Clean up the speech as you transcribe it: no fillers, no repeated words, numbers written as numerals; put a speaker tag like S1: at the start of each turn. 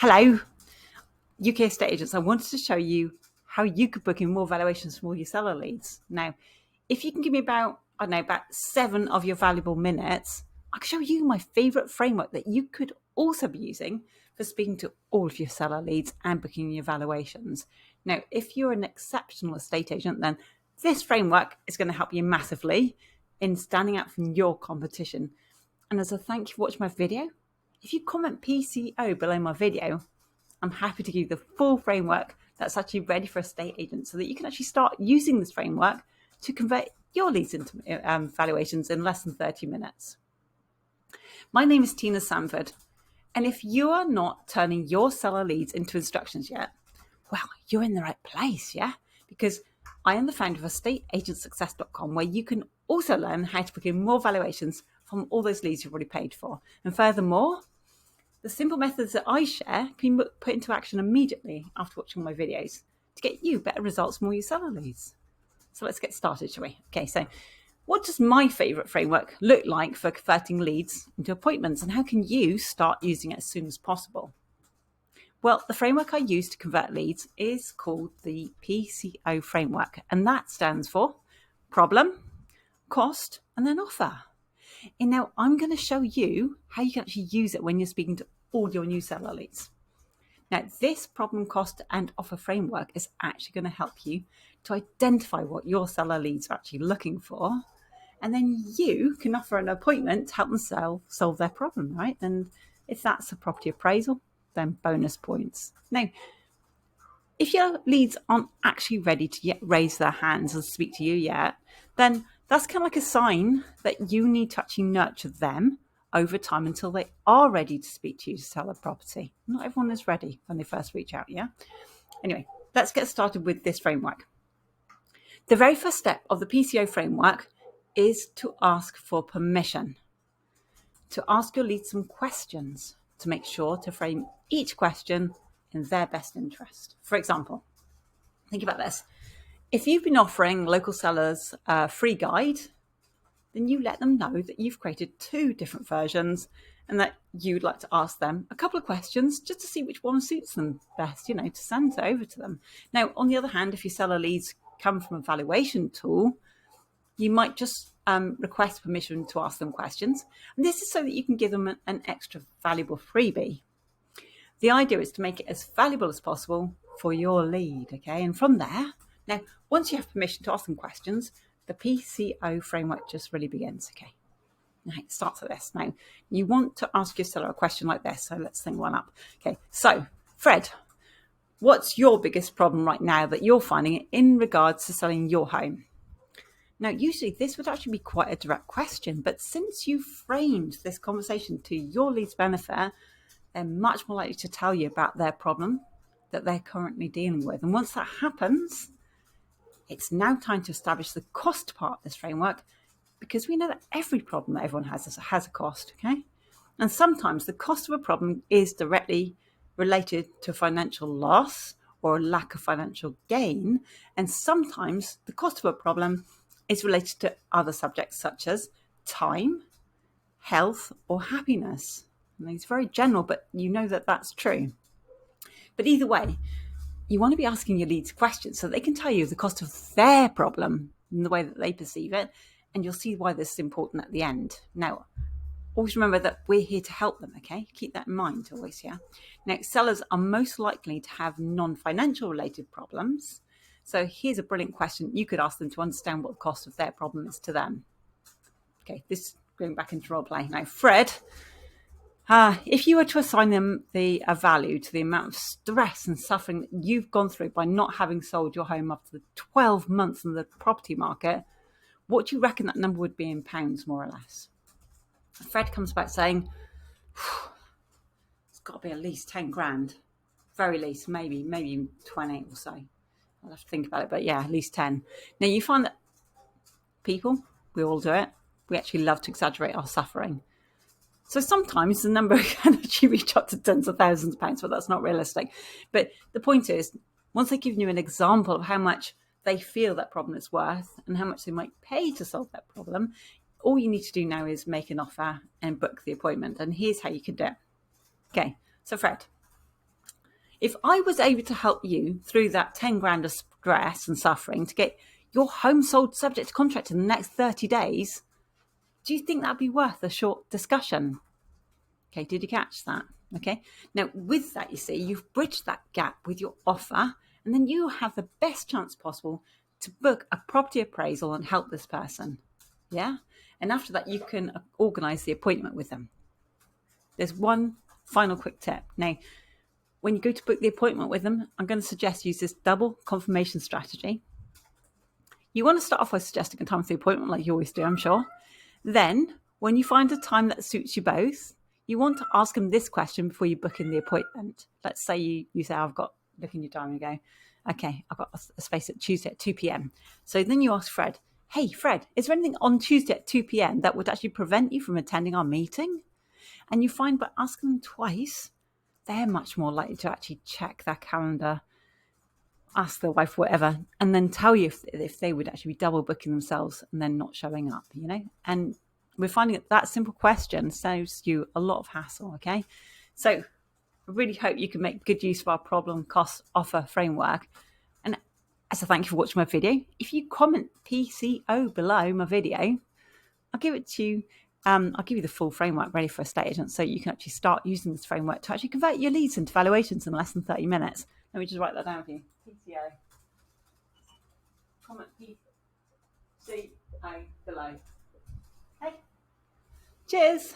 S1: Hello, UK estate agents. I wanted to show you how you could book in more valuations from all your seller leads. Now, if you can give me about 7 of your valuable minutes, I can show you my favorite framework that you could also be using for speaking to all of your seller leads and booking your valuations. Now, if you're an exceptional estate agent, then this framework is going to help you massively in standing out from your competition. And as a thank you for watching my video, if you comment PCO below my video, I'm happy to give you the full framework that's actually ready for estate agents so that you can actually start using this framework to convert your leads into valuations in less than 30 minutes. My name is Tina Sanford, and if you are not turning your seller leads into instructions yet, well, you're in the right place, yeah? Because I am the founder of estateagentsuccess.com, where you can also learn how to book in more valuations from all those leads you've already paid for. And furthermore, the simple methods that I share can be put into action immediately after watching my videos to get you better results from all your seller leads. So let's get started, shall we? Okay, so what does my favorite framework look like for converting leads into appointments, and how can you start using it as soon as possible? Well, the framework I use to convert leads is called the PCO framework, and that stands for problem, cost, and then offer. And now I'm going to show you how you can actually use it when you're speaking to all your new seller leads. Now, this problem, cost, and offer framework is actually going to help you to identify what your seller leads are actually looking for. And then you can offer an appointment to help them solve their problem, right? And if that's a property appraisal, then bonus points. Now, if your leads aren't actually ready to yet raise their hands and speak to you yet, then that's kind of like a sign that you need to actually nurture them over time until they are ready to speak to you to sell a property. Not everyone is ready when they first reach out, yeah? Anyway, let's get started with this framework. The very first step of the PCO framework is to ask for permission. To ask your leads some questions to make sure to frame each question in their best interest. For example, think about this. If you've been offering local sellers a free guide, then you let them know that you've created 2 different versions and that you'd like to ask them a couple of questions just to see which one suits them best, to send it over to them. Now, on the other hand, if your seller leads come from a valuation tool, you might just request permission to ask them questions. And this is so that you can give them an extra valuable freebie. The idea is to make it as valuable as possible for your lead, okay? And from there, now, once you have permission to ask them questions, the PCO framework just really begins, okay? Now, it starts with this. Now, you want to ask your seller a question like this, so let's think one up. Okay, so, Fred, what's your biggest problem right now that you're finding in regards to selling your home? Now, usually this would actually be quite a direct question, but since you framed this conversation to your lead's benefit, they're much more likely to tell you about their problem that they're currently dealing with. And once that happens, it's now time to establish the cost part of this framework, because we know that every problem that everyone has a cost, okay? And sometimes the cost of a problem is directly related to financial loss or a lack of financial gain. And sometimes the cost of a problem is related to other subjects such as time, health, or happiness. And it's very general, but you know that that's true. But either way, you want to be asking your leads questions so they can tell you the cost of their problem in the way that they perceive it, and you'll see why this is important at the end. Now, always remember that we're here to help them, okay? Keep that in mind always, yeah? Now, sellers are most likely to have non-financial related problems. So here's a brilliant question you could ask them to understand what the cost of their problem is to them. Okay, this is going back into role play. Now, Fred, if you were to assign them a value to the amount of stress and suffering that you've gone through by not having sold your home after the 12 months in the property market, what do you reckon that number would be in pounds, more or less? Fred comes back saying, it's got to be at least 10 grand. Very least, maybe 20 or so. I'll have to think about it, but yeah, at least 10. Now, you find that people, we all do it, we actually love to exaggerate our suffering. So sometimes the number can actually reach up to tens of thousands of pounds, but that's not realistic. But the point is, once they've given you an example of how much they feel that problem is worth and how much they might pay to solve that problem, all you need to do now is make an offer and book the appointment. And here's how you can do it. Okay, so Fred, If I was able to help you through that 10 grand of stress and suffering to get your home sold subject to contract in the next 30 days, do you think that'd be worth a short discussion? Okay, did you catch that? Okay, now with that, you see, you've bridged that gap with your offer, and then you have the best chance possible to book a property appraisal and help this person. Yeah, and after that, you can organise the appointment with them. There's one final quick tip. Now, when you go to book the appointment with them, I'm going to suggest use this double confirmation strategy. You want to start off by suggesting a time for the appointment, like you always do, I'm sure. Then, when you find a time that suits you both, you want to ask them this question before you book in the appointment. Let's say you say, I've got, look in your diary and go, okay, I've got a space at Tuesday at 2 p.m. So then you ask Fred, hey, Fred, is there anything on Tuesday at 2 p.m. that would actually prevent you from attending our meeting? And you find by asking them twice, they're much more likely to actually check their calendar, ask their wife whatever, and then tell you if they would actually be double booking themselves and then not showing up, you know. And we're finding that simple question saves you a lot of hassle. Okay, so I really hope you can make good use of our problem cost offer framework. And as a thank you for watching my video, if you comment PCO below my video, I'll give it to you. I'll give you the full framework ready for estate agents, so you can actually start using this framework to actually convert your leads into valuations in less than 30 minutes. Let me just write that down for you. PCO. Comment PCO below. Hey. Cheers.